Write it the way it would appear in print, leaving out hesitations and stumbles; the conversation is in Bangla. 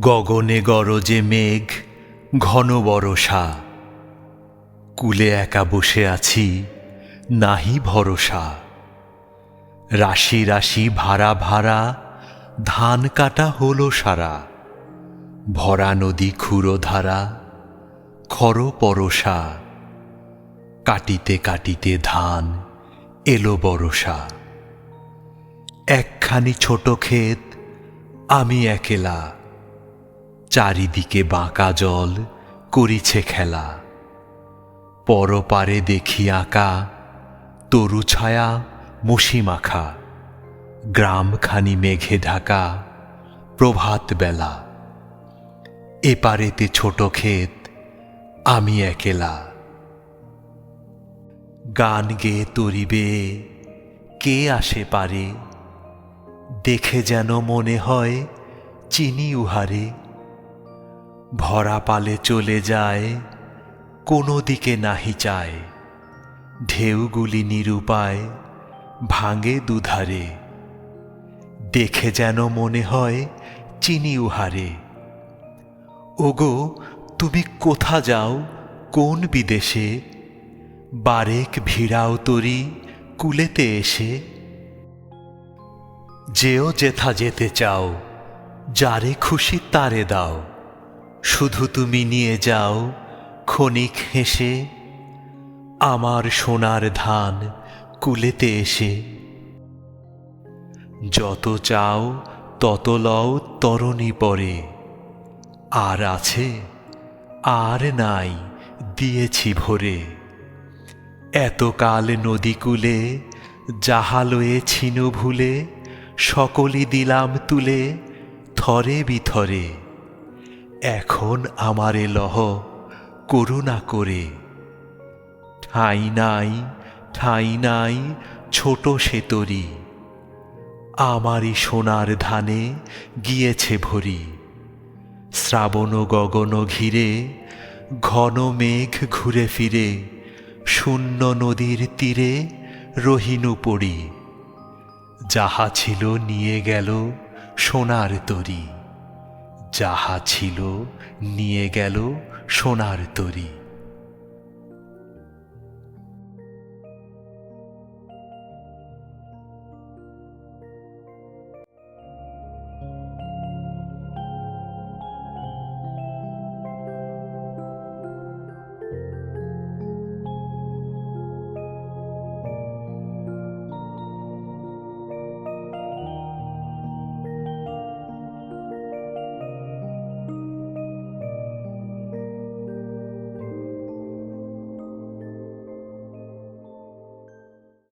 গগনে গরজে মেঘ, ঘন বরষা। কূলে একা বসে আছি, নাহি ভরসা। রাশি রাশি ভাড়া ভাড়া, ধান কাটা হলো সারা। ভরা নদী ক্ষুরধারা, খর পরশা। কাটিতে কাটিতে ধান এলো বরষা। একখানি ছোট ক্ষেত, আমি একেলা। চারিদিকে বাঁকা জল করিছে খেলা। পরপারে দেখি আঁকা তরু ছায়া মশি মাখা। গ্রামখানি মেঘে ঢাকা, প্রভাত বেলা। এপারেতে ছোট ক্ষেত, আমি একেলা। গান গেয়ে তরিবে কে আসে পারে। দেখে যেন মনে হয় চিনি উহারে। ভরা পালে চলে যায়, কোনো দিকে নাহি চায়। ঢেউগুলি নিরুপায়, ভাঙে দুধারে। দেখে যেন মনে হয় চিনি উহারে। ওগো, তুমি কোথা যাও, কোন বিদেশে। বারেক ভিড়াও তরি কূলেতে এসে। যেও যেথা যেতে চাও, যারে খুশি তারে দাও। শুধু তুমি নিয়ে যাও ক্ষণিক হেসে, আমার সোনার ধান কূলেতে এসে। যত চাও তত লও তরণী পরে। আর আছে, আর নাই, দিয়েছি ভরে। এতকাল নদীকূলে যাহা লয়েছিন ভুলে। সকলই দিলাম তুলে, থরে বিথরে। এখন আমারে লহ করুণা করে। ঠাঁই নাই, ঠাঁই নাই, ছোট সে তরি। আমারই সোনার ধানে গিয়েছে ভরি। শ্রাবণ গগন ঘিরে, ঘন মেঘ ঘুরে ফিরে। শূন্য নদীর তীরে রহিনু পড়ি। যাহা ছিল নিয়ে গেল সোনার তরি। যাহা ছিল নিয়ে গেল সোনার তরি।